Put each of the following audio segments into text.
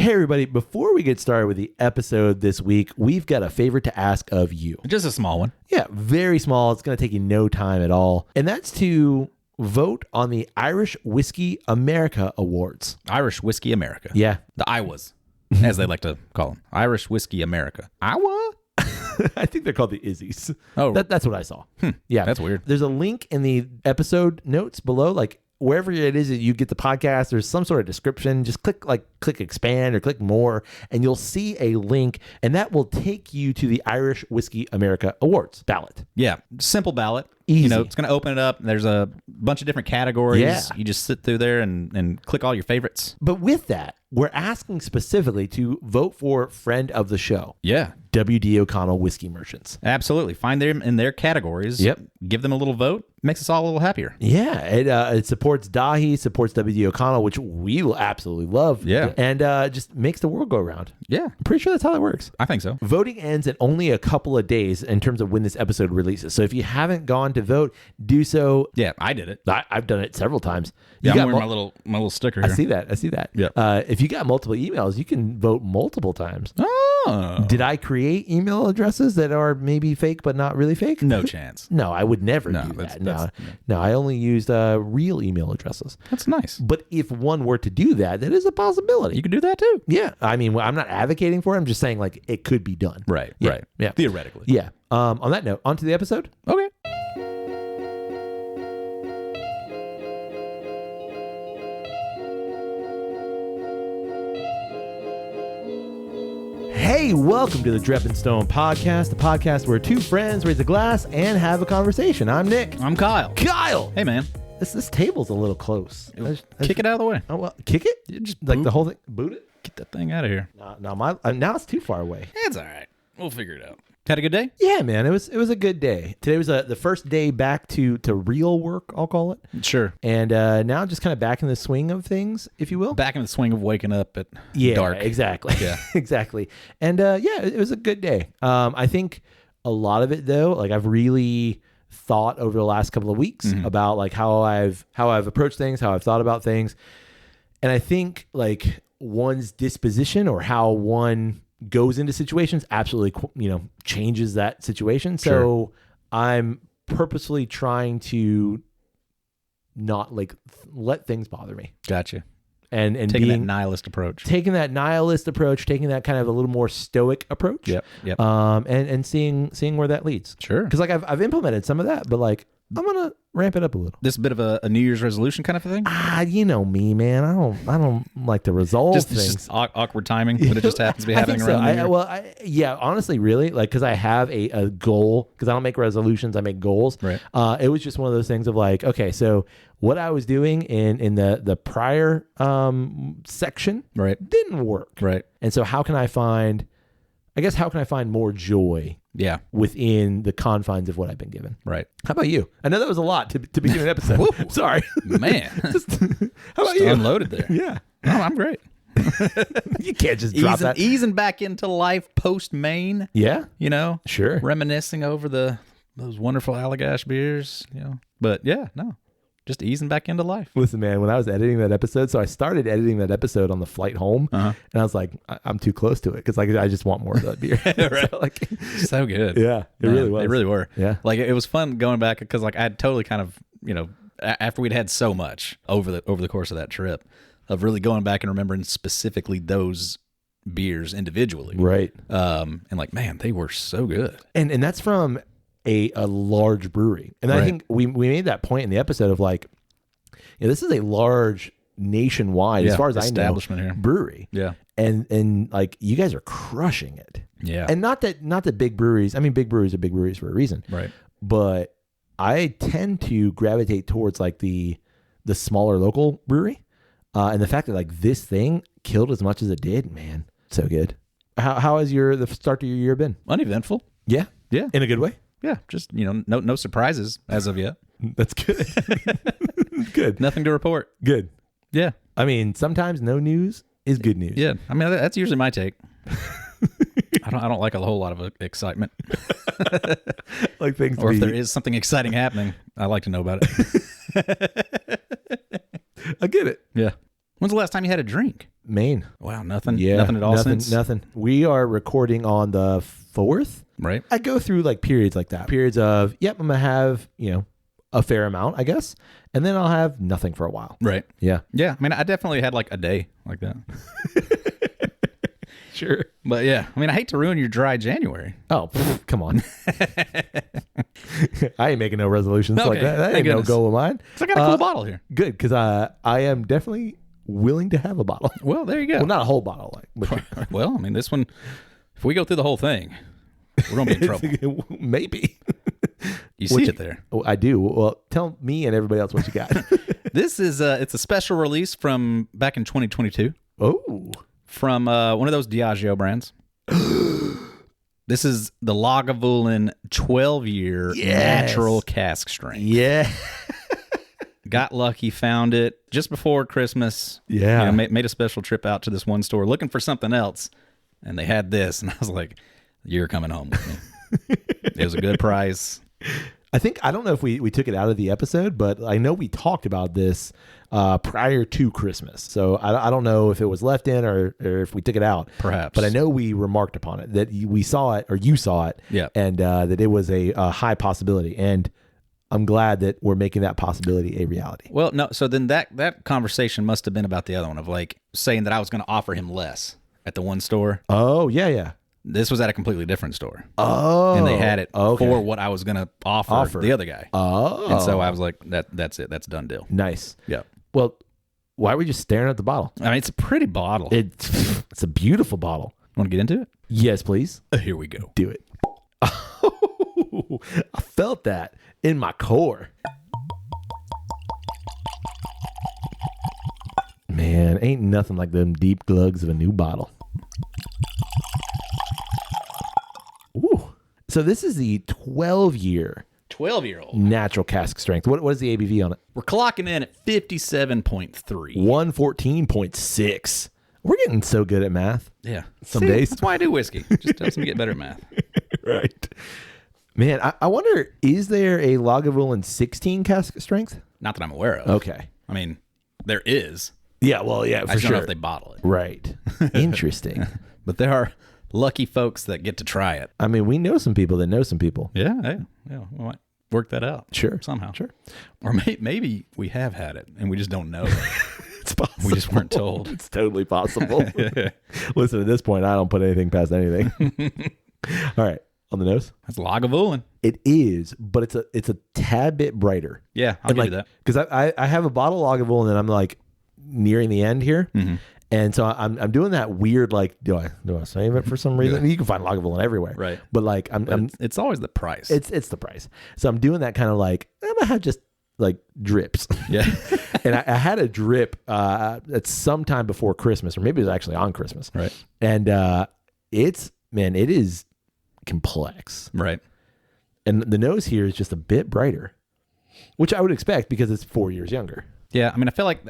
Hey, everybody, before we get started with the episode this week, we've got a favor to ask of you. Just a small one. Yeah, very small. It's going to take you no time at all. And that's to vote on the Irish Whiskey America Awards. Irish Whiskey America. Yeah. The Iowas, as they like to call them. Irish Whiskey America. Iowa? I think they're called the Izzies. Oh. That's what I saw. Yeah. That's weird. There's a link in the episode notes below, like wherever it is that you get the podcast, there's some sort of description. Just click expand or click more, and you'll see a link, and that will take you to the Irish Whiskey America Awards ballot. Yeah. Simple ballot. Easy. You know, it's going to open it up. There's a bunch of different categories. Yeah. You just sit through there and click all your favorites. But with that, we're asking specifically to vote for friend of the show. Yeah. W.D. O'Connell Whiskey Merchants. Absolutely. Find them in their categories. Yep. Give them a little vote. Makes us all a little happier. Yeah. It supports Dahi, supports W.D. O'Connell, which we will absolutely love. Yeah. And just makes the world go around. Yeah. I'm pretty sure that's how that works. I think so. Voting ends in only a couple of days in terms of when this episode releases. So if you haven't gone to vote, do so. Yeah, I did it. I've done it several times. Yeah, I'm wearing my little sticker here. I see that. Yeah. If you got multiple emails, you can vote multiple times. Oh. Did I create email addresses that are maybe fake but not really fake? No chance. No, I would never do that. No, I only used real email addresses. That's nice. But if one were to do that, that is a possibility. You could do that too. Yeah. I mean, I'm not advocating for it. I'm just saying like it could be done. Right. Yeah. Right. Yeah. Theoretically. Yeah. On that note, on to the episode. Okay. Hey, welcome to the Drep and Stone podcast, the podcast where two friends raise a glass and have a conversation. I'm Nick. I'm Kyle. Kyle! Hey, man. This table's a little close. Kick it out of the way. Oh, well, kick it? You just Like boot. the whole thing? Boot it? Get that thing out of here. No, now it's too far away. It's all right. We'll figure it out. Had a good day? Yeah, man. It was a good day. Today was the first day back to real work, I'll call it. Sure. And now just kind of back in the swing of things, if you will. Back in the swing of waking up at Yeah, dark. exactly. Yeah. Exactly. And yeah, it was a good day. I think a lot of it though, like I've really thought over the last couple of weeks about like how I've approached things, how I've thought about things. And I think like one's disposition or how one goes into situations absolutely, changes that situation. So Sure. I'm purposefully trying to not like let things bother me. Gotcha. And Taking being, that nihilist approach. taking that nihilist approach, taking that kind of a little more stoic approach. Yep. And seeing where that leads. Sure. Because like I've implemented some of that, but like I'm gonna ramp it up a little. This a bit of a New Year's resolution kind of a thing? You know me, man. I don't like to resolve Just things. awkward timing when it just happens to be I happening think so. around the year? Yeah, honestly, really, like, because I have a goal, because I don't make resolutions, I make goals. Right. It was just one of those things of like, okay, so what I was doing in the prior section Right. didn't work. Right. And so how can I find more joy Yeah. within the confines of what I've been given? Right. How about you? I know that was a lot to begin an episode. Whoa. Sorry. Man. How about Just you? unloaded there. Yeah. No, I'm great. You can't just drop that. Easing back into life post Maine, Yeah. Sure. Sure. Reminiscing over those wonderful Allagash beers, But yeah, no. Just easing back into life. Listen, man, when I was editing that episode, so I started editing that episode on the flight home, and I was like, I'm too close to it because like I just want more of that beer. Right. So, like, So good. yeah, it really was. They really were. Yeah. Like it was fun going back because like I had totally kind of, after we'd had so much over the course of that trip of really going back and remembering specifically those beers individually. Right. And like, man, they were so good. And that's from a large brewery. And I Right. think we made that point in the episode of like, this is a large nationwide, as far as I know, establishment here. brewery. Yeah. And like you guys are crushing it. Yeah. And not that big breweries, I mean, big breweries are big breweries for a reason. Right. But I tend to gravitate towards like the smaller local brewery. And the fact that like this thing killed as much as it did, man, so good. How has the start to your year been? Uneventful. Yeah. Yeah. In a good way? Yeah. Just, no surprises as of yet. That's good. Good. Nothing to report. Good. Yeah. I mean, sometimes no news is good news. Yeah. I mean, that's usually my take. I don't like a whole lot of excitement. Like things Or if there is something exciting happening, I like to know about it. I get it. Yeah. When's the last time you had a drink? Maine. Wow, nothing. Yeah, nothing at all since. Nothing. We are recording on the 4th. Right. I go through like periods like that. Periods of, I'm going to have, a fair amount, I guess. And then I'll have nothing for a while. Right. Yeah. Yeah. I mean, I definitely had like a day like that. Sure. But yeah, I mean, I hate to ruin your dry January. Oh, come on. I ain't making no resolutions like Okay, that. That thank ain't no goodness. goal of mine. So I got a cool bottle here. Good, because I am definitely willing to have a bottle. Well, there you go. Well, not a whole bottle. But Well, I mean, this one, if we go through the whole thing, we're going to be in trouble. Maybe. You see it there. Oh, I do. Well, tell me and everybody else what you got. This is it's a special release from back in 2022 Oh. from one of those Diageo brands. This is the Lagavulin 12-year natural cask strength. Yeah. Got lucky, found it just before Christmas. Yeah. Made a special trip out to this one store looking for something else, and they had this, and I was like, "You're coming home with me." It was a good price. I don't know if we took it out of the episode, but I know we talked about this prior to Christmas. So I don't know if it was left in or if we took it out. Perhaps. But I know we remarked upon it, that we saw it, or you saw it, Yeah. and that it was a high possibility. And I'm glad that we're making that possibility a reality. Well, no. So then that conversation must have been about the other one, of like saying that I was going to offer him less at the one store. Oh, yeah. This was at a completely different store. Oh. And they had it okay. for what I was going to offer the other guy. Oh. And so I was like, that's it. That's a done deal. Nice. Yeah. Well, why are we just staring at the bottle? I mean, it's a pretty bottle. It's a beautiful bottle. Want to get into it? Yes, please. Here we go. Do it. Oh, I felt that in my core. Man, ain't nothing like them deep glugs of a new bottle. Ooh. So this is the 12-year 12-year-old. natural cask strength. What is the ABV on it? We're clocking in at 57.3. 114.6. We're getting so good at math. Yeah. Some days. That's why I do whiskey. Just helps me get better at math. Right. Man, I wonder, is there a Lagavulin 16 cask strength? Not that I'm aware of. Okay. I mean, there is. Yeah, well, yeah, for I just sure. don't know if they bottle it. Right. Interesting. But there are lucky folks that get to try it. I mean, we know some people that know some people. Yeah. We might work that out. Sure. Somehow. Sure. Or maybe we have had it and we just don't know. It's possible. We just weren't told. It's totally possible. Listen, at this point, I don't put anything past anything. All right. On the nose? That's Lagavulin. It is, but it's a tad bit brighter. Yeah, I'll give you that. Because I have a bottle of Lagavulin and I'm like nearing the end here. Mm-hmm. And so I'm doing that weird, like, do I save it for some reason? Yeah. You can find Lagavulin everywhere. Right. But like, It's always the price. It's the price. So I'm doing that kind of like, I'm going to have just like drips. Yeah. And I had a drip at some time before Christmas, or maybe it was actually on Christmas. Right. And it is complex. Right. And the nose here is just a bit brighter, which I would expect because it's 4 years younger. Yeah. I mean, I feel like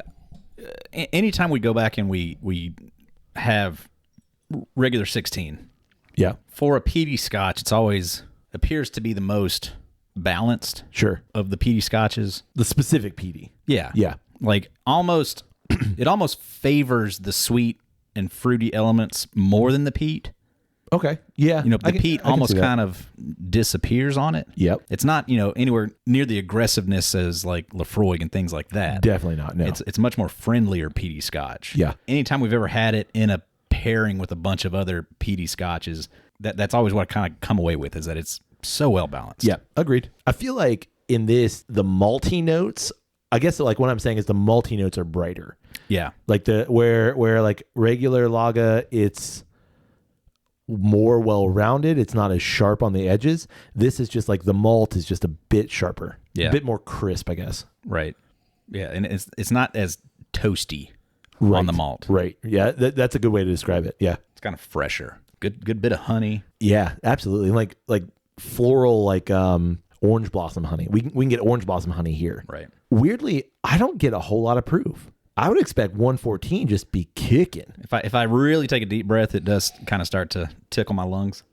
anytime we go back and we have regular 16, Yeah. for a peaty scotch, it's always appears to be the most balanced Sure. of the peaty scotches. The specific peaty. Yeah. Yeah. Like almost, it almost favors the sweet and fruity elements more than the peat. Okay. Yeah. You know, the peat almost kind of disappears on it. Yep. It's not, anywhere near the aggressiveness as like Lafroig and things like that. Definitely not. No. It's much more friendlier peaty scotch. Yeah. Anytime we've ever had it in a pairing with a bunch of other peaty scotches, that's always what I kind of come away with, is that it's so well balanced. Yeah. Agreed. I feel like in this, the malty notes, I guess like what I'm saying is the malty notes are brighter. Yeah. Like where like regular lager, it's more well-rounded. It's not as sharp on the edges. This is just like the malt is just a bit sharper. Yeah. A bit more crisp, I guess. Right. Yeah. And it's not as toasty Right. on the malt. Right. Yeah. That's a good way to describe it. Yeah. It's kind of fresher. Good bit of honey. Yeah, absolutely. Like floral, like orange blossom honey. We can get orange blossom honey here. Right. Weirdly, I don't get a whole lot of proof. I would expect 114 just be kicking. If I really take a deep breath, it does kind of start to tickle my lungs.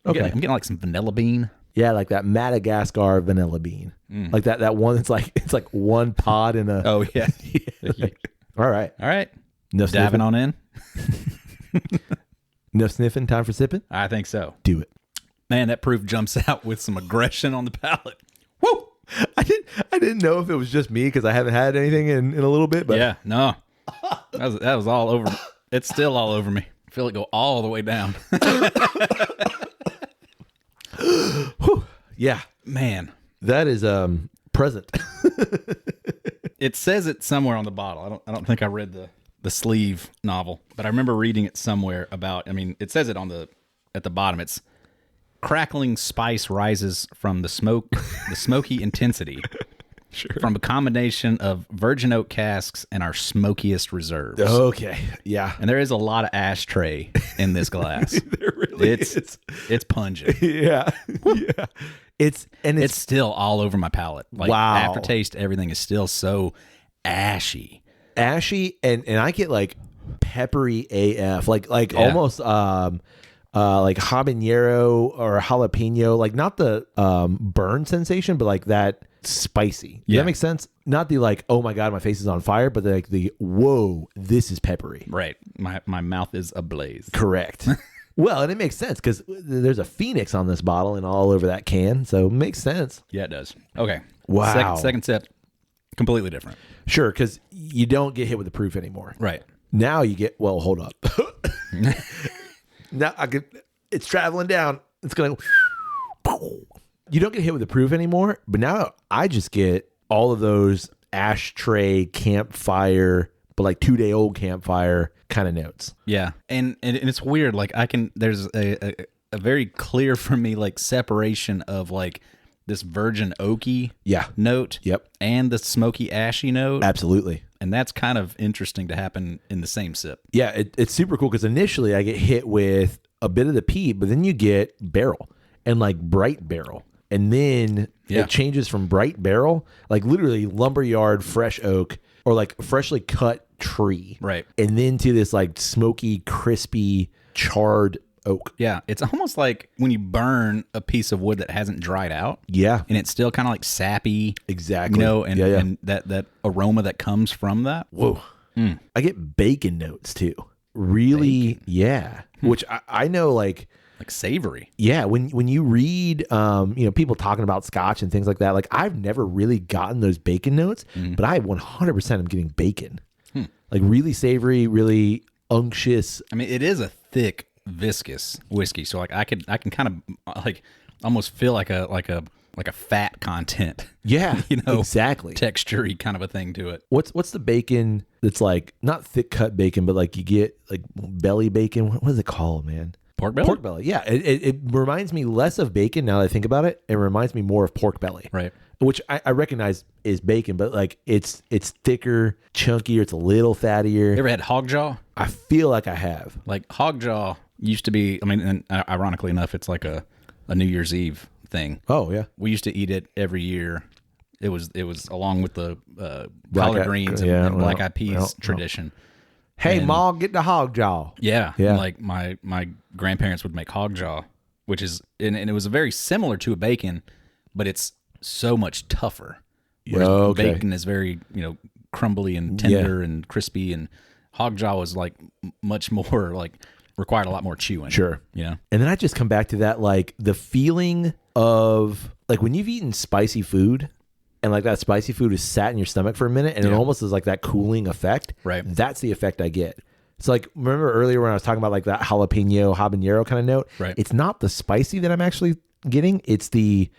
Okay. I'm getting like some vanilla bean. Yeah, like that Madagascar vanilla bean. Like that one that's like, it's like one pod in a. Oh, yeah. All right. All right. No Diving sniffing. on in? No sniffing. Time for sipping. I think so. Do it. Man, that proof jumps out with some aggression on the palate. Woo! I didn't know if it was just me because I haven't had anything in a little bit. But Yeah, no. That was all over. It's still all over me. I feel it go all the way down. yeah, Man. that is present. It says it somewhere on the bottle. I don't think I read the sleeve novel, but I remember reading it somewhere about, I mean, it says it at the bottom. It's crackling spice rises from the smoky intensity. Sure. From a combination of virgin oak casks and our smokiest reserves. Okay. Yeah. And there is a lot of ashtray in this glass. There really is. It's pungent. Yeah. Yeah. It's still all over my palate. Like, wow. aftertaste, everything is still so ashy. Ashy and I get like peppery AF. Like Yeah. almost like habanero or jalapeno, like not the burn sensation, but like that spicy. Does that make sense? Not the like, oh my God, my face is on fire, but like the whoa, this is peppery. Right. My mouth is ablaze. Correct. Well, and it makes sense because there's a phoenix on this bottle and all over that can, so it makes sense. Yeah, it does. Okay. Wow. Second sip, completely different. Sure, because you don't get hit with the proof anymore. Right. Now you get, well, hold up. Now it's traveling down. It's going, you don't get hit with the proof anymore, but now I just get all of those ashtray campfire, but like 2-day-old campfire kind of notes. Yeah. And it's weird. Like there's a very clear for me, like, separation of like this virgin oaky note. Yep. And the smoky ashy note. Absolutely. And that's kind of interesting to happen in the same sip. Yeah, it's super cool because initially I get hit with a bit of the peat, but then you get barrel and like bright barrel. And then it changes from bright barrel, like literally lumberyard fresh oak or like freshly cut tree. Right. And then to this like smoky, crispy, charred oak. Yeah. It's almost like when you burn a piece of wood that hasn't dried out. Yeah. And it's still kind of like sappy. Exactly. You know, and that aroma that comes from that. Whoa. I get bacon notes too. Really? Bacon. Yeah. Which I know like savory. Yeah. When you read, people talking about scotch and things like that, like I've never really gotten those bacon notes, but I 100% am getting bacon. Like really savory, really unctuous. I mean, it is a thick, viscous whiskey, so like I can kind of like almost feel like a fat content. Yeah, exactly. Texture-y kind of a thing to it. What's the bacon that's like not thick cut bacon, but like you get like belly bacon? What is it called, man? Pork belly? Pork belly. Yeah, it reminds me less of bacon now that I think about it. It reminds me more of pork belly. Right. Which I recognize is bacon, but like it's thicker, chunkier, it's a little fattier. You ever had hog jaw? I feel like I have. Like hog jaw used to be, I mean, and ironically enough, it's like a New Year's Eve thing. Oh yeah. We used to eat it every year. It was along with the collard greens and black eyed peas tradition. Hey, Ma, get the hog jaw. Yeah. Like my grandparents would make hog jaw, which is, and it was very similar to a bacon, but it's so much tougher. Whereas bacon is very, crumbly and tender and crispy, and hog jaw was like much more like required a lot more chewing. Sure. Yeah. And then I just come back to that, like the feeling of like when you've eaten spicy food and like that spicy food is sat in your stomach for a minute and it almost is like that cooling effect. Right. That's the effect I get. So like, remember earlier when I was talking about like that jalapeno, habanero kind of note? Right. It's not the spicy that I'm actually getting. It's the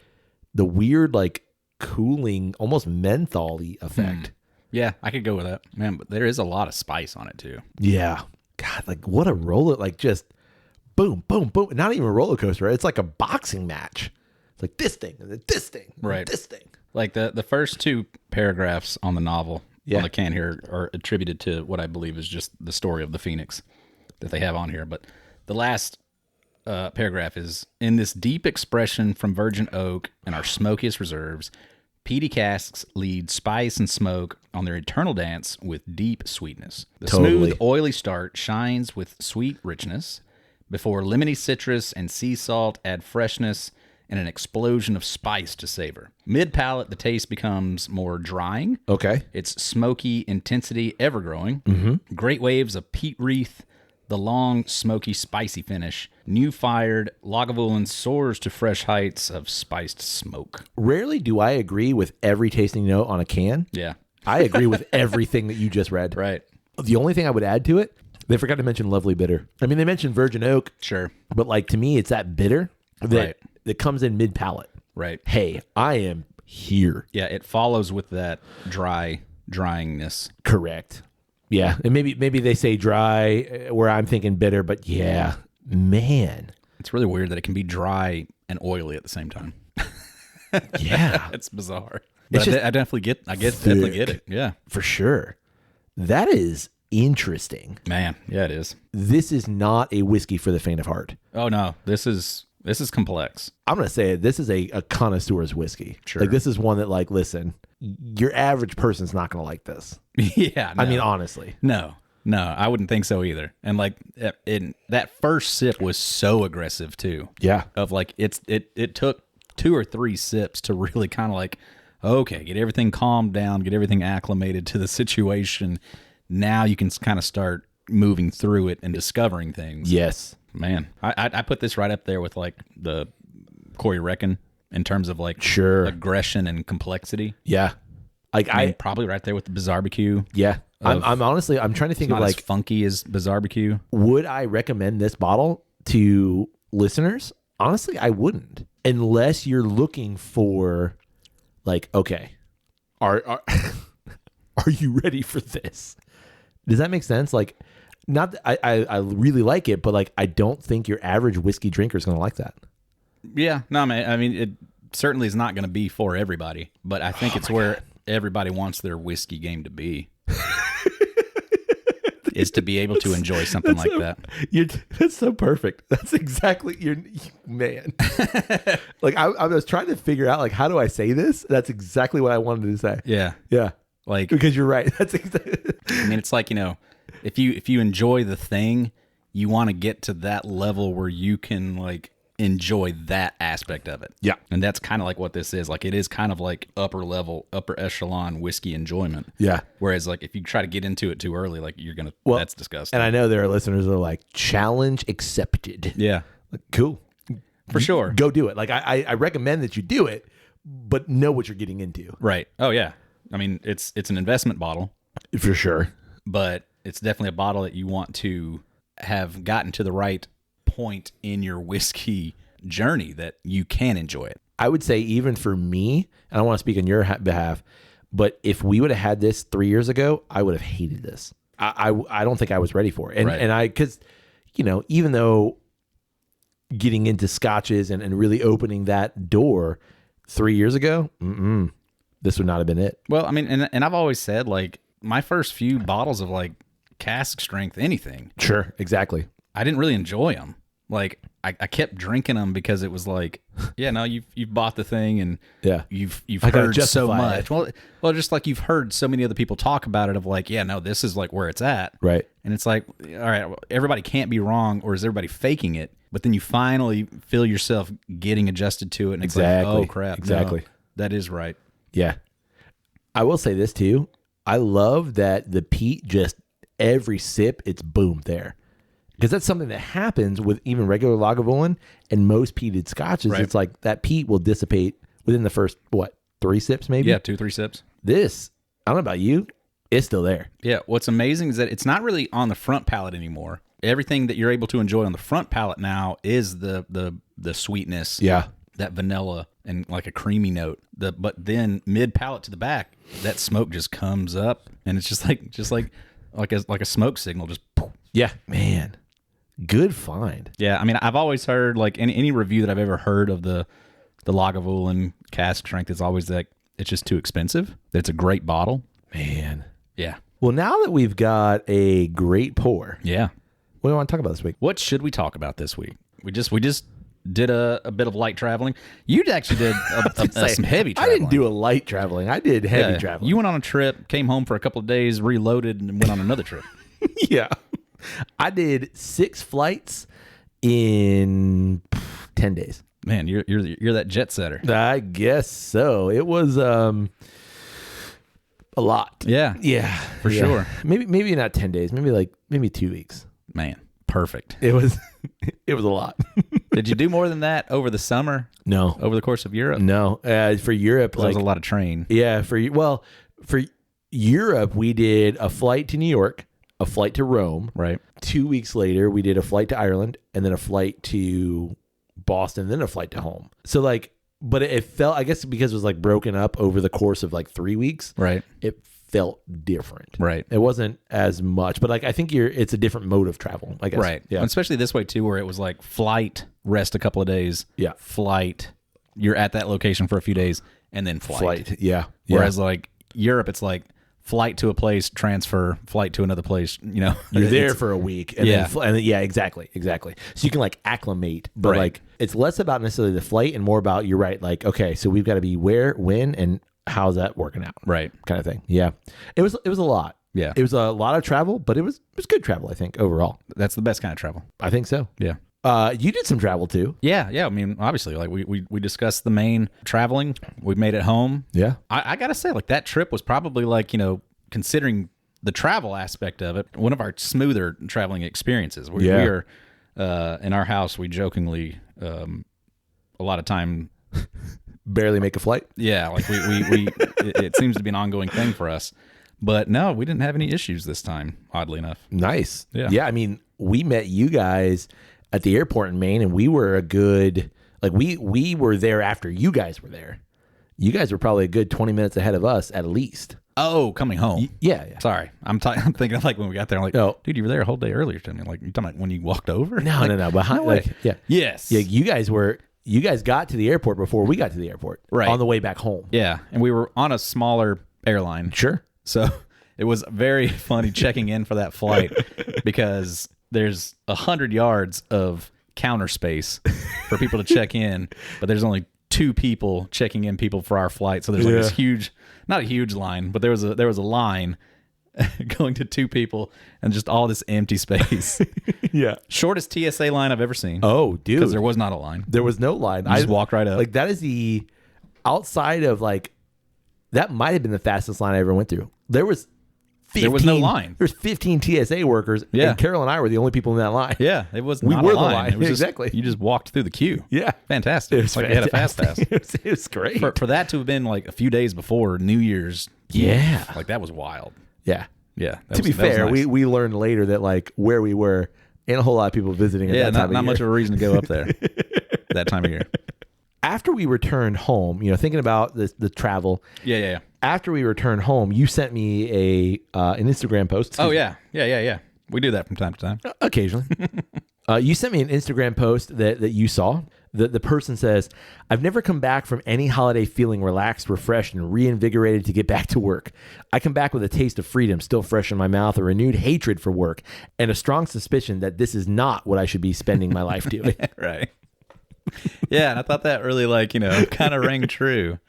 weird, like cooling, almost menthol-y effect. Yeah, I could go with that. Man, but there is a lot of spice on it too. Yeah. God, like what a roller, like just boom, boom, boom. Not even a roller coaster, right? It's like a boxing match. It's like this thing, and then this thing, and right? This thing. Like the first two paragraphs on the novel on the can here are attributed to what I believe is just the story of the Phoenix that they have on here. But the last paragraph is, in this deep expression from virgin oak and our smokiest reserves, peaty casks lead spice and smoke on their eternal dance with deep sweetness. The smooth, oily start shines with sweet richness before lemony citrus and sea salt add freshness, and an explosion of spice to savor. Mid-palate, the taste becomes more drying. Okay. Its smoky intensity ever-growing. Great waves of peat wreath, the long, smoky, spicy finish. New-fired, Lagavulin soars to fresh heights of spiced smoke. Rarely do I agree with every tasting note on a can. Yeah. I agree with everything that you just read. Right. The only thing I would add to it, they forgot to mention lovely bitter. I mean, they mentioned virgin oak. Sure. But like to me, it's that bitter that comes in mid-palate. Right. Hey, I am here. Yeah, it follows with that dryingness. Correct. Yeah. And maybe they say dry where I'm thinking bitter, but yeah, man. It's really weird that it can be dry and oily at the same time. Yeah. It's bizarre. But I definitely get it. Yeah. For sure. That is interesting. Man, yeah, it is. This is not a whiskey for the faint of heart. Oh no, this is complex. I'm going to say it. This is a connoisseur's whiskey. Sure. Like this is one that like, listen, your average person's not going to like this. Yeah. No. I mean, honestly. No, I wouldn't think so either. And like that first sip was so aggressive too. Yeah. Of like, it took 2 or 3 sips to really kind of like, okay, get everything calmed down, get everything acclimated to the situation. Now you can kind of start moving through it and discovering things. Yes. Man, I put this right up there with like the Corey Reckon in terms of like aggression and complexity. Yeah. Like I mean, probably right there with the Bizarre-BQ. Yeah. I'm honestly, I'm trying to think of like as funky as Bizarre-BQ. Would I recommend this bottle to listeners? Honestly, I wouldn't, unless you're looking for like, okay, are are you ready for this? Does that make sense? Like, not that I really like it, but like I don't think your average whiskey drinker is going to like that. Yeah, no, man. I mean, it certainly is not going to be for everybody, but I think it's where everybody wants their whiskey game to be. Is to be able to enjoy something like that. That's so perfect. That's exactly man. Like I was trying to figure out like how do I say this? That's exactly what I wanted to say. Yeah, yeah. Like because you're right. That's exactly. I mean, it's like if you enjoy the thing, you want to get to that level where you can like enjoy that aspect of it. Yeah. And that's kind of like what this is. Like it is kind of like upper level, upper echelon whiskey enjoyment. Yeah. Whereas like if you try to get into it too early, like you're going to, that's disgusting. And I know there are listeners that are like, challenge accepted. Yeah. Like, cool. For sure. Go do it. Like I recommend that you do it, but know what you're getting into. Right. Oh yeah. I mean, it's an investment bottle. For sure. But it's definitely a bottle that you want to have gotten to the right point in your whiskey journey that you can enjoy it. I would say even for me, and I want to speak on your behalf, but if we would have had this 3 years ago, I would have hated this. I don't think I was ready for it. And right. and because even though getting into scotches and really opening that door 3 years ago, this would not have been it. Well, I mean, and I've always said like my first few bottles of like cask strength anything. Sure, exactly. I didn't really enjoy them. Like I kept drinking them because it was like, yeah, no, you've bought the thing and you've heard so much. Well, just like you've heard so many other people talk about it of like, yeah, no, this is like where it's at. Right. And it's like, all right, everybody can't be wrong, or is everybody faking it? But then you finally feel yourself getting adjusted to it, and it's like, oh crap, exactly, no, that is right. Yeah. I will say this too. I love that the peat just every sip, it's boom there. Because that's something that happens with even regular Lagavulin and most peated scotches. Right. It's like that peat will dissipate within the first, 3 sips maybe? Yeah, 2-3 sips. This, I don't know about you, it's still there. Yeah, what's amazing is that it's not really on the front palate anymore. Everything that you're able to enjoy on the front palate now is the sweetness. Yeah. That vanilla and like a creamy note. But then mid palate to the back, that smoke just comes up and it's just like a smoke signal. Just poof. Yeah, man. Good find. Yeah, I mean, I've always heard like any review that I've ever heard of the Lagavulin cask strength is always that it's just too expensive. That it's a great bottle. Man. Yeah. Well, now that we've got a great pour. Yeah. What do you want to talk about this week? What should we talk about this week? We just did a bit of light traveling. You actually did some heavy traveling. I didn't do a light traveling. I did heavy traveling. You went on a trip, came home for a couple of days, reloaded, and went on another trip. Yeah. I did 6 flights in 10 days. Man, you're that jet setter. I guess so. It was a lot. Yeah. Yeah. For sure. Maybe not 10 days, maybe 2 weeks. Man, perfect. It was a lot. Did you do more than that over the summer? No. Over the course of Europe? No. For Europe, That was a lot of train. Yeah, for Europe, we did a flight to New York, a flight to Rome. Right. 2 weeks later, we did a flight to Ireland, and then a flight to Boston, then a flight to home. So but it felt, I guess because it was like broken up over the course of 3 weeks. Right. It felt different. Right. It wasn't as much, but I think it's a different mode of travel, I guess. Right. Yeah. And especially this way too, where it was like flight, rest a couple of days. Yeah. Flight, you're at that location for a few days, and then flight. Yeah. Whereas Europe, it's like flight to a place, transfer, flight to another place. You're there for a week. And Yeah. Then, exactly. So you can acclimate, but it's less about necessarily the flight and more about, you're right. Okay, so we've got to be where, when, and how's that working out? Right. Kind of thing. Yeah. It was a lot. Yeah. It was a lot of travel, but it was good travel, I think, overall. That's the best kind of travel. I think so. Yeah. You did some travel too. Yeah. I mean, obviously, we discussed the main traveling. We made it home. Yeah. I gotta say, that trip was probably considering the travel aspect of it, one of our smoother traveling experiences. We are in our house. We jokingly a lot of time barely make a flight. Yeah, we it seems to be an ongoing thing for us. But no, we didn't have any issues this time, oddly enough. Nice. Yeah. Yeah. I mean, we met you guys at the airport in Maine, and we were a good, we were there after you guys were there. You guys were probably a good 20 minutes ahead of us at least. Oh, coming home. Yeah. Sorry. I'm thinking of when we got there. I'm like, oh, dude, you were there a whole day earlier to me. You talking about when you walked over? No. Behind, no way. Yeah. Yes. Yeah. You guys got to the airport before we got to the airport. Right. On the way back home. Yeah. And we were on a smaller airline. Sure. So it was very funny checking in for that flight because there's 100 yards of counter space for people to check in, but there's only 2 people checking in people for our flight. So there's this huge, not a huge line, but there was a line going to 2 people and just all this empty space. Yeah. Shortest TSA line I've ever seen. Oh, dude. Because there was not a line. There was no line. You just walked right up. That is the outside of that might have been the fastest line I ever went through. There was no line. There's 15 TSA workers, and Carol and I were the only people in that line. Yeah, it was we not were a line. the line. It was Exactly. You just walked through the queue. Yeah. Fantastic. It was like you had a fast pass. It was great. For that to have been a few days before New Year's. Yeah. That was wild. Yeah. Yeah. To be fair, nice. we learned later that where we were, and a whole lot of people visiting at that time of not year. much of a reason to go up there that time of year. After we returned home, thinking about the travel. Yeah. After we returned home, you sent me an Instagram post. Oh, yeah. Yeah. We do that from time to time. Occasionally. You sent me an Instagram post that you saw. The person says, I've never come back from any holiday feeling relaxed, refreshed, and reinvigorated to get back to work. I come back with a taste of freedom still fresh in my mouth, a renewed hatred for work, and a strong suspicion that this is not what I should be spending my life doing. Right. Yeah, and I thought that really kind of rang true.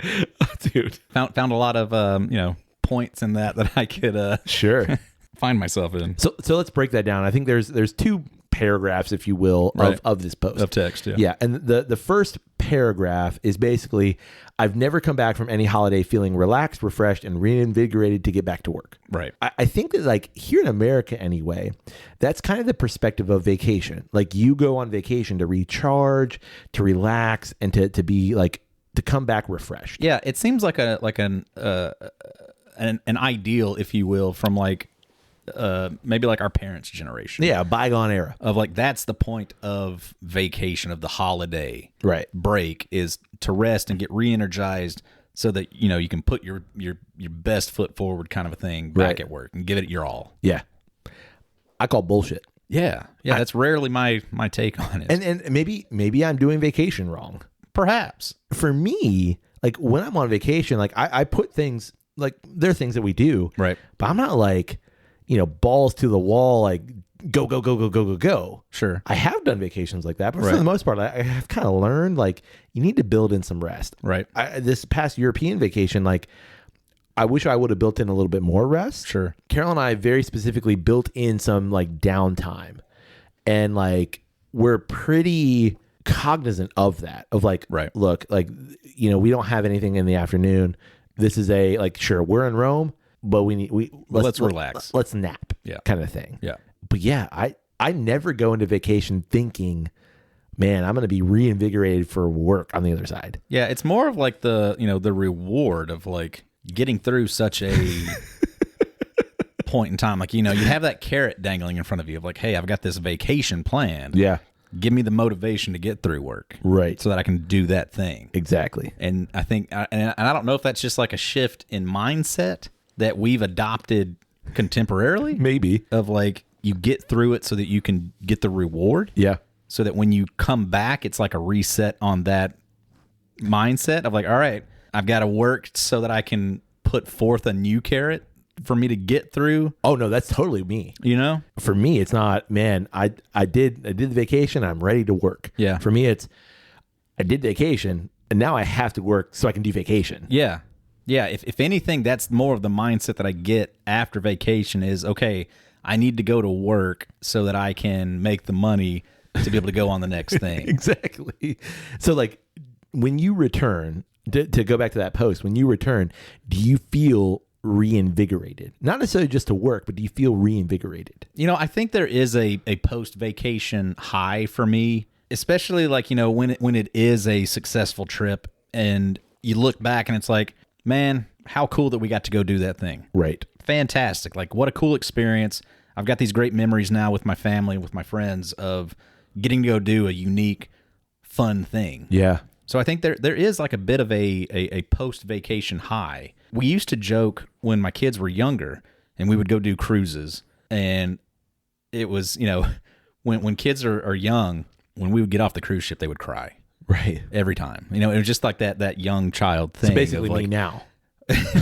Dude. Found a lot of points in that I could sure find myself in. So let's break that down. I think there's 2 paragraphs, if you will, of this post. Of text, yeah. Yeah, and the first paragraph is basically, I've never come back from any holiday feeling relaxed, refreshed, and reinvigorated to get back to work. Right. I think that here in America anyway, that's kind of the perspective of vacation. You go on vacation to recharge, to relax, and to be to come back refreshed. Yeah, it seems like an ideal, if you will, from maybe our parents' generation. Yeah, bygone era of that's the point of vacation, of the holiday break, is to rest and get re-energized so that you can put your best foot forward, kind of a thing, back at work and give it your all. Yeah, I call bullshit. Yeah, that's rarely my take on it. And maybe I'm doing vacation wrong. Perhaps for me, when I'm on vacation, I put things there are things that we do, right? But I'm not balls to the wall, go. Sure. I have done vacations like that, but for the most part, I have kind of learned you need to build in some rest. Right. This past European vacation, I wish I would have built in a little bit more rest. Sure. Carol and I very specifically built in some downtime, and we're pretty cognizant of that, of like, Right. look, like, we don't have anything in the afternoon. This is sure, we're in Rome, but let's relax. Let's nap. Yeah. Kind of thing. Yeah. But yeah, I never go into vacation thinking, man, I'm going to be reinvigorated for work on the other side. Yeah. It's more of like the reward of like getting through such a point in time. Like, you have that carrot dangling in front of you of like, hey, I've got this vacation planned. Yeah. Give me the motivation to get through work. Right. So that I can do that thing. Exactly. And I think, and I don't know if that's just like a shift in mindset that we've adopted contemporarily. Maybe. Of like, you get through it so that you can get the reward. Yeah. So that when you come back, it's like a reset on that mindset of like, all right, I've got to work so that I can put forth a new carrot for me to get through. Oh no, that's totally me. For me, it's not, man, I did the vacation, I'm ready to work. Yeah. For me, it's, I did vacation and now I have to work so I can do vacation. Yeah. Yeah. If anything, that's more of the mindset that I get after vacation is, okay, I need to go to work so that I can make the money to be able to go on the next thing. Exactly. So like when you return, to go back to that post, when you return, do you feel reinvigorated? Not necessarily just to work, but do you feel reinvigorated? I think there is a post-vacation high for me, especially like, when it is a successful trip and you look back and it's like, man, how cool that we got to go do that thing. Right. Fantastic. Like, what a cool experience. I've got these great memories now with my family, with my friends of getting to go do a unique, fun thing. Yeah. So I think there is like a bit of a post-vacation high. We used to joke when my kids were younger and we would go do cruises. And it was, when kids are young, when we would get off the cruise ship, they would cry. Right. Every time. It was just like that young child thing. It's basically like, me now.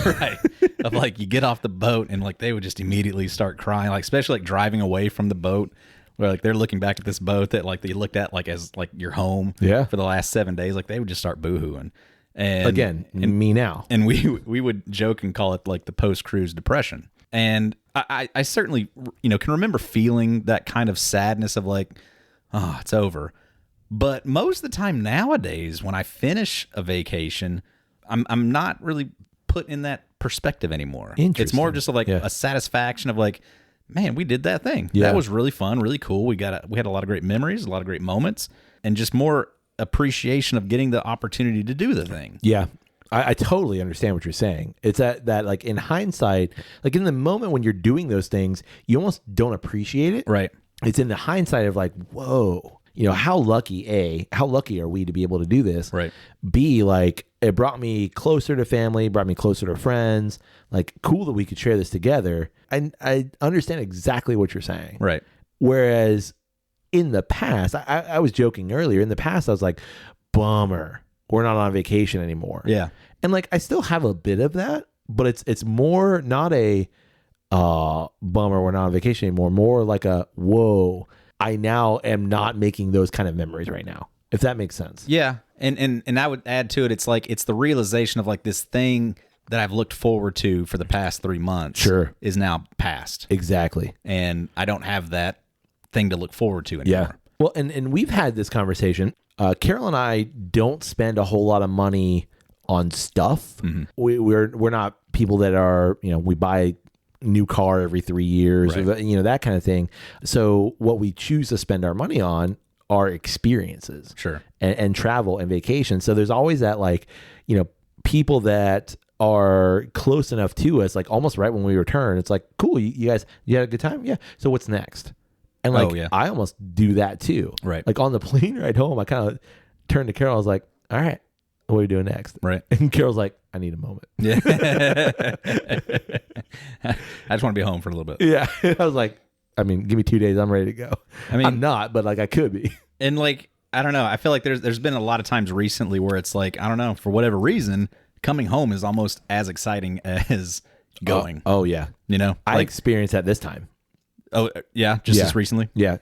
Right. Of like, you get off the boat and like they would just immediately start crying, like especially like driving away from the boat where like they're looking back at this boat that like they looked at like as like your home for the last 7 days. Like they would just start boohooing. And again, me now. And we would joke and call it like the post-cruise depression. And I certainly, can remember feeling that kind of sadness of like, oh, it's over. But most of the time nowadays, when I finish a vacation, I'm not really put in that perspective anymore. It's more just like a satisfaction of like, man, we did that thing. Yeah. That was really fun, really cool. We had a lot of great memories, a lot of great moments, and just more appreciation of getting the opportunity to do the thing. Yeah. I totally understand what you're saying. It's that like in hindsight, like in the moment when you're doing those things, you almost don't appreciate it. Right. It's in the hindsight of like, whoa, how lucky are we to be able to do this? Right. B, like it brought me closer to family, brought me closer to friends, like cool that we could share this together. I understand exactly what you're saying. Right. Whereas in the past, I was joking earlier, in the past I was like, bummer, we're not on vacation anymore. Yeah. And like I still have a bit of that, but it's more not a bummer, we're not on vacation anymore, more like a whoa, I now am not making those kind of memories right now, if that makes sense. Yeah. And I would add to it, it's like it's the realization of like this thing that I've looked forward to for the past 3 months is now past. Exactly. And I don't have that thing to look forward to anymore. Yeah. Well, and we've had this conversation. Carol and I don't spend a whole lot of money on stuff. Mm-hmm. We're not people that are, we buy new car every 3 years, right, or that kind of thing. So what we choose to spend our money on are experiences, sure, and travel and vacation. So there's always that like, people that are close enough to us, like almost right when we return, it's like, cool, you guys, you had a good time? Yeah. So what's next? And like, I almost do that too. Right. Like on the plane ride home, I kind of turned to Carol. I was like, all right, what are we doing next? Right. And Carol's like, I need a moment. Yeah. I just want to be home for a little bit. Yeah. I was like, give me 2 days. I'm ready to go. I'm not, but like I could be. And like, I don't know. I feel like there's been a lot of times recently where it's like, I don't know, for whatever reason, coming home is almost as exciting as going. Oh yeah. I like, experienced that this time. Oh yeah. Just as recently. Yeah.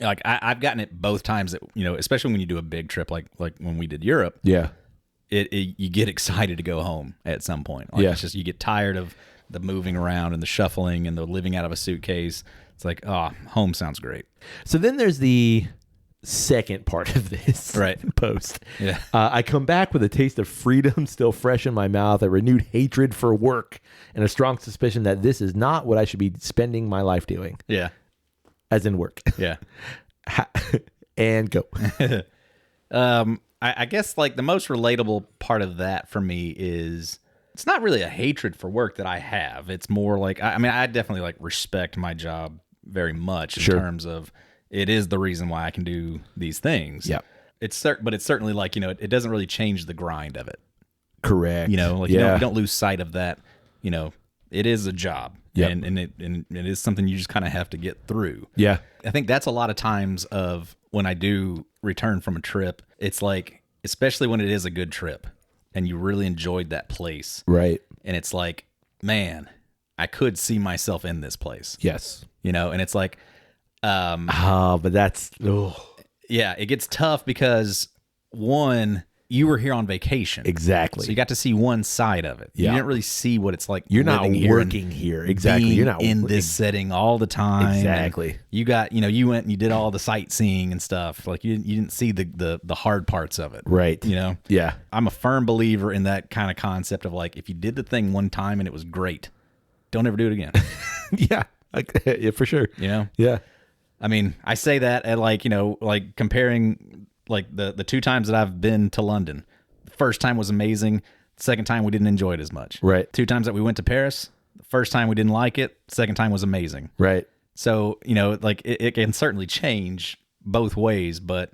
Like I've gotten it both times that, especially when you do a big trip, like when we did Europe. Yeah. You get excited to go home at some point. Like it's just, you get tired of the moving around and the shuffling and the living out of a suitcase. It's like, oh, home sounds great. So then there's the second part of this post. Yeah. I come back with a taste of freedom still fresh in my mouth, a renewed hatred for work, and a strong suspicion that this is not what I should be spending my life doing. Yeah. As in work. Yeah. And go. I guess like the most relatable part of that for me is it's not really a hatred for work that I have. It's more like, I mean, I definitely like respect my job very much in terms of it is the reason why I can do these things. Yeah. But it's certainly like, it doesn't really change the grind of it. Correct. You don't lose sight of that. It is a job. Yep. And it is something you just kind of have to get through. Yeah. I think that's a lot of times of when I do return from a trip, it's like, especially when it is a good trip and you really enjoyed that place. Right. And it's like, man, I could see myself in this place. Yes. And it's like, but that's, yeah, it gets tough because one, you were here on vacation. Exactly. So you got to see one side of it. Yeah. You didn't really see what it's like. You're not working here. Exactly. You're not in this setting all the time. Exactly. You got, you went and you did all the sightseeing and stuff. Like you didn't see the hard parts of it. Right. Yeah. I'm a firm believer in that kind of concept of like, if you did the thing one time and it was great, don't ever do it again. Yeah. Yeah, for sure. Yeah. I mean, I say that at like, like comparing like the 2 times that I've been to London. The first time was amazing. The second time we didn't enjoy it as much. Right. 2 times that we went to Paris. The first time we didn't like it. Second time was amazing. Right. So, like it can certainly change both ways, but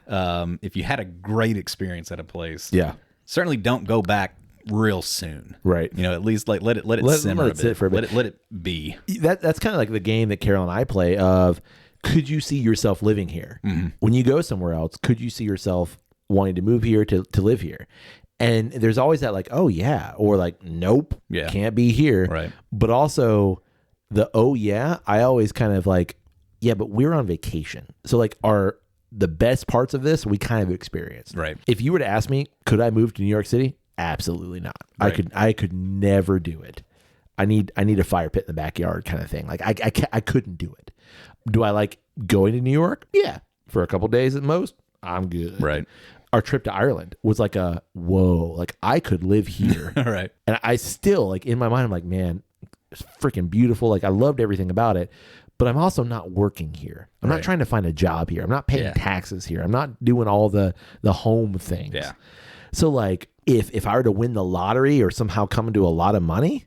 if you had a great experience at a place, certainly don't go back real soon. Right. At least like let it simmer let it sit for a bit. Let it be. That's kind of like the game that Carol and I play of, could you see yourself living here? Mm-hmm. When you go somewhere else, could you see yourself wanting to move here to live here? And there's always that like, oh yeah, or like, nope, can't be here. Right. But also the, oh yeah, I always kind of like, yeah, but we're on vacation. So like the best parts of this, we kind of experienced. Right. If you were to ask me, could I move to New York City? Absolutely not. Right. I could never do it. I need a fire pit in the backyard kind of thing. Like I couldn't do it. Do I like going to New York? Yeah. For a couple days at most, I'm good. Right. Our trip to Ireland was like whoa, like I could live here. Right. And I still like in my mind, I'm like, man, it's freaking beautiful. Like I loved everything about it, but I'm also not working here. I'm not trying to find a job here. I'm not paying taxes here. I'm not doing all the home things. Yeah. So like if I were to win the lottery or somehow come into a lot of money,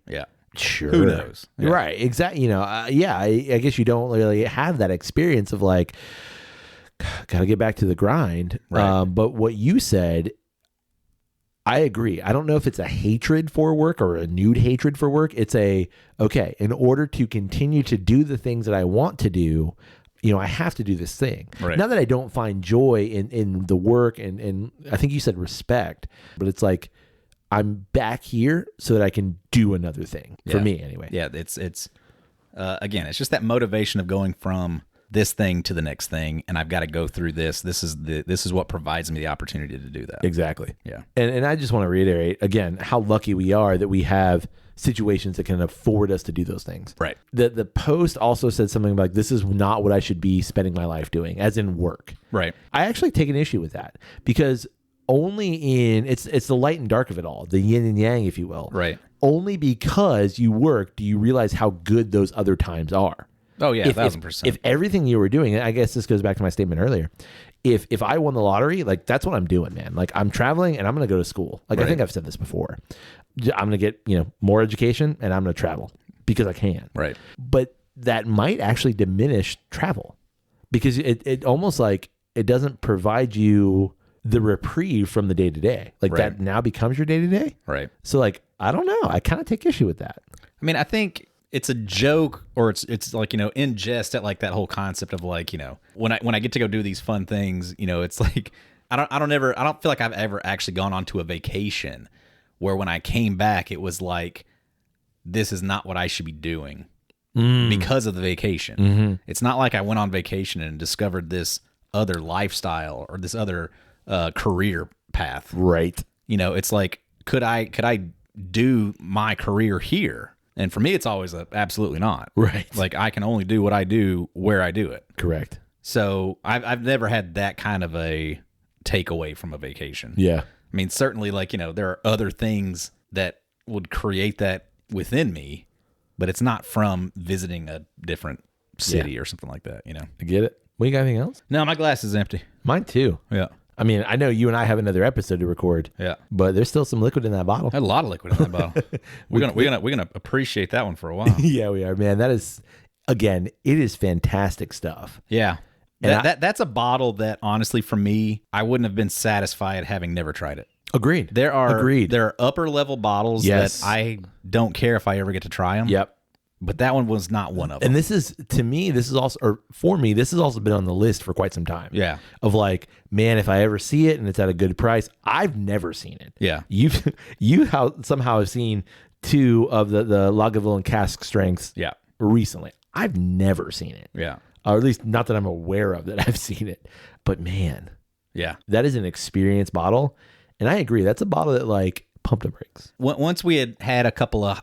sure. Who knows? Yeah. Right. Exactly. I guess you don't really have that experience of like, got to get back to the grind. Right. But what you said, I agree. I don't know if it's a hatred for work or a renewed hatred for work. It's okay, in order to continue to do the things that I want to do, I have to do this thing. Right. Not that I don't find joy in the work and I think you said respect, but it's like, I'm back here so that I can do another thing for me anyway. Yeah. It's again, it's just that motivation of going from this thing to the next thing. And I've got to go through this. This is what provides me the opportunity to do that. Exactly. Yeah. And I just want to reiterate again, how lucky we are that we have situations that can afford us to do those things. Right. The post also said something like, this is not what I should be spending my life doing, as in work. Right. I actually take an issue with that because only it's the light and dark of it all, the yin and yang, if you will. Right. Only because you work do you realize how good those other times are. Oh yeah, 1,000%. If everything you were doing, and I guess this goes back to my statement earlier, if I won the lottery, like that's what I'm doing, man. Like I'm traveling and I'm going to go to school. Like I think I've said this before. I'm going to get, more education and I'm going to travel because I can. Right. But that might actually diminish travel because it almost like it doesn't provide you the reprieve from the day to day. Like that now becomes your day to day. Right. So like, I don't know. I kind of take issue with that. I mean, I think it's a joke or it's like, in jest at like that whole concept of like, when I get to go do these fun things, it's like, I don't feel like I've ever actually gone on to a vacation where when I came back, it was like, this is not what I should be doing because of the vacation. Mm-hmm. It's not like I went on vacation and discovered this other lifestyle or this other career path. Right. It's like, could I do my career here? And for me, it's always absolutely not. Right. Like I can only do what I do where I do it. Correct. So I've never had that kind of a takeaway from a vacation. Yeah. I mean, certainly, like, there are other things that would create that within me, but it's not from visiting a different city or something like that, I get it. Well, you got anything else? No, my glass is empty. Mine too. Yeah. I mean, I know you and I have another episode to record. Yeah. But there's still some liquid in that bottle. I had a lot of liquid in that bottle. We're gonna appreciate that one for a while. Yeah, we are, man. That is, again, it is fantastic stuff. Yeah. And That's a bottle that, honestly, for me, I wouldn't have been satisfied having never tried it. Agreed. There are upper level bottles Yes. that I don't care if I ever get to try them. Yep. But that one was not one of them. And this is, to me, this is also, or for me, this has also been on the list for quite some time. Yeah. Of like, man, if I ever see it and it's at a good price, I've never seen it. Yeah. You somehow have seen 2 of the Lagavulin cask strengths Yeah. recently. I've never seen it. Yeah. Or at least not that I'm aware of that I've seen it. But man, Yeah. that is an experience bottle. And I agree. That's a bottle that like pumped the brakes. Once we had a couple of,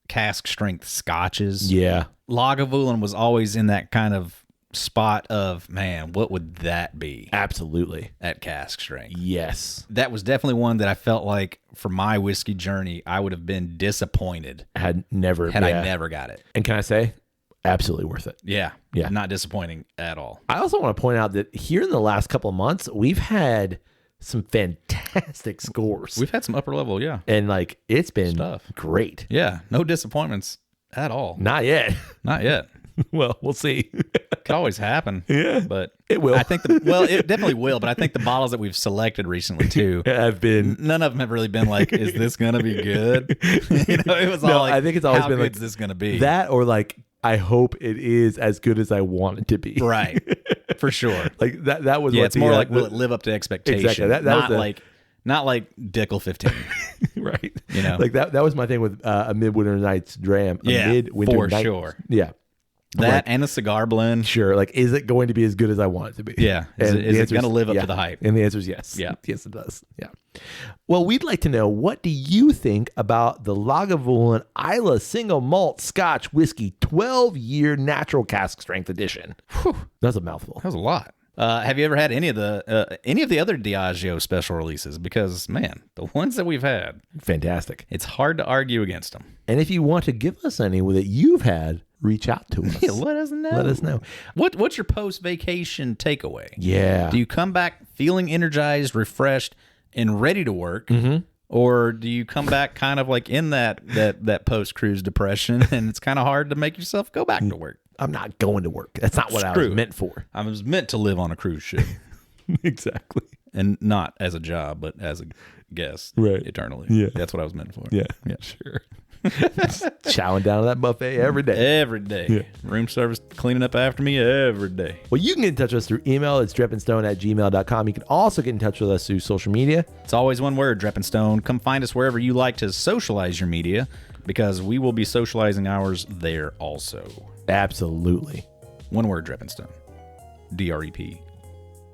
cask strength scotches, Yeah. Lagavulin was always in that kind of spot of, man, what would that be Absolutely. at cask strength? Yes. That was definitely one that I felt like for my whiskey journey, I would have been disappointed Had never. I never got it. And can I say, absolutely worth it. Yeah. Yeah. Not disappointing at all. I also want to point out that here in the last couple of months, we've had some fantastic scores. We've had some upper level, yeah. And like, it's been Stuff. great. Yeah. No disappointments at all. Not yet. Not yet. Well, we'll see. Could always happen. Yeah. But It will. I think it definitely will, but I think the bottles that we've selected recently too, Have been. none of them have really been like, is this gonna be good? It was all like, I think it's always how been like, good's this gonna be? That or like, I hope it is as good as I want it to be. Right. For sure. Like that was Yeah, what it's more like, will it live up to expectation? Exactly. That was not like Dickel 15. right. Like that was my thing with a Midwinter Nights dram. Yeah, Midwinter for Nights. sure. Yeah. That and a cigar blend. Sure. Like, is it going to be as good as I want it to be? Yeah. Is it going to live up to the hype? And the answer is yes. Yeah. Yes, it does. Yeah. Well, we'd like to know, what do you think about the Lagavulin Isla Single Malt Scotch Whiskey 12-year Natural Cask Strength Edition? Whew, that's a mouthful. That was a lot. Have you ever had any of the other Diageo special releases? Because, man, the ones that we've had, Fantastic. it's hard to argue against them. And if you want to give us any that you've had, reach out to us. Yeah, let us know. Let us know. What's your post-vacation takeaway? Yeah. Do you come back feeling energized, refreshed, and ready to work? Mm-hmm. Or do you come back kind of like in that post-cruise depression, and it's kind of hard to make yourself go back to work? I'm not going to work. That's not what I was meant for. I was meant to live on a cruise ship. Exactly. And not as a job, but as a guest. Right. Eternally. Yeah. That's what I was meant for. Yeah. Sure. Chowing down to that buffet every day. Every day. Yeah. Room service cleaning up after me every day. Well, you can get in touch with us through email. It's drepandstone@gmail.com. You can also get in touch with us through social media. It's always one word, Drep and Stone. Come find us wherever you like to socialize your media, because we will be socializing ours there also. Absolutely. One word, Drep and Stone. DREP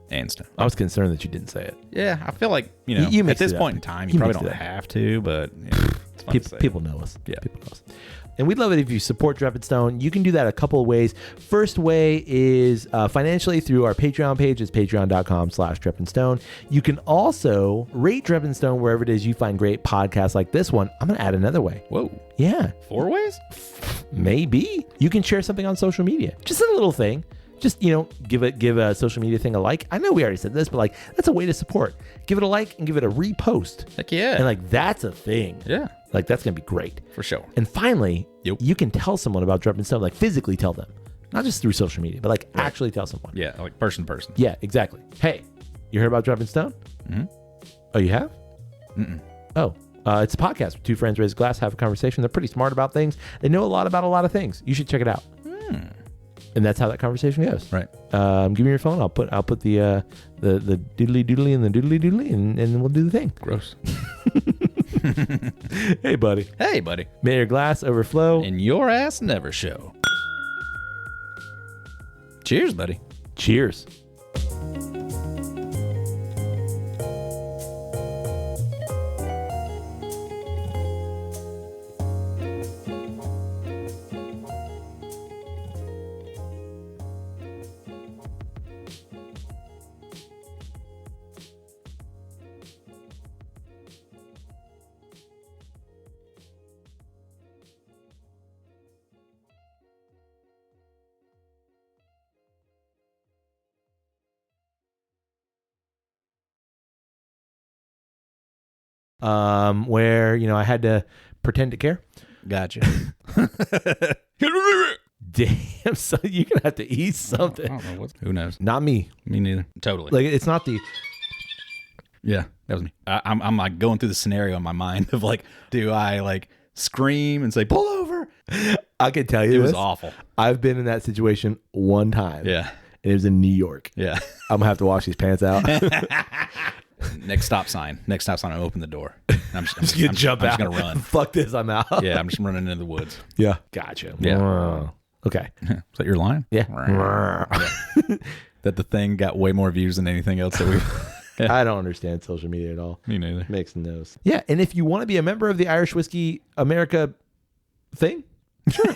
and Stone. I was concerned that you didn't say it. Yeah, I feel like, You at mixed this it point up. in time, You you probably mixed don't it up. have to, but it's fun to say. People know us. Yeah. People know us. And we'd love it if you support Drep and Stone. You can do that a couple of ways. First way is financially through our Patreon page. It's patreon.com/Drep and Stone. You can also rate Drep and Stone wherever it is you find great podcasts like this one. I'm going to add another way. Whoa. Yeah. 4 ways? Maybe. You can share something on social media. Just a little thing. Just, give a social media thing a like. I know we already said this, but like, that's a way to support. Give it a like and give it a repost. Heck yeah. And like, that's a thing. Yeah. Like, that's going to be great. For sure. And finally, Yep. you can tell someone about Drep and Stone, like physically tell them, not just through social media, but like actually tell someone. Yeah, like person to person. Yeah, exactly. Hey, you heard about Drep and Stone? Mm-hmm. Oh, you have? Mm-mm. Oh, it's a podcast where two friends raise a glass, have a conversation. They're pretty smart about things. They know a lot about a lot of things. You should check it out. And that's how that conversation goes. Right. Give me your phone. I'll put the doodly doodly and the doodly doodly, and we'll do the thing. Gross. Hey, buddy. Hey, buddy. May your glass overflow. And your ass never show. Cheers, buddy. Cheers. where I had to pretend to care. Gotcha. Damn, so you're gonna have to eat something. I don't know who knows? Not me. Me neither. Totally. Like it's not the. Yeah, that was me. I'm like going through the scenario in my mind of like, do I like scream and say pull over? I can tell you It was this. awful. I've been in that situation one time. Yeah. And it was in New York. Yeah. I'm gonna have to wash these pants out. Next stop sign. I open the door. I'm just Jump out. I'm just gonna run. Fuck this, I'm out. Yeah, I'm just running into the woods. Yeah. Gotcha. Yeah. Okay. Is that your line? Yeah. That the thing got way more views than anything else that we. I don't understand social media at all. Me neither. Makes no sense. Yeah, and if you want to be a member of the Irish Whiskey America thing, sure.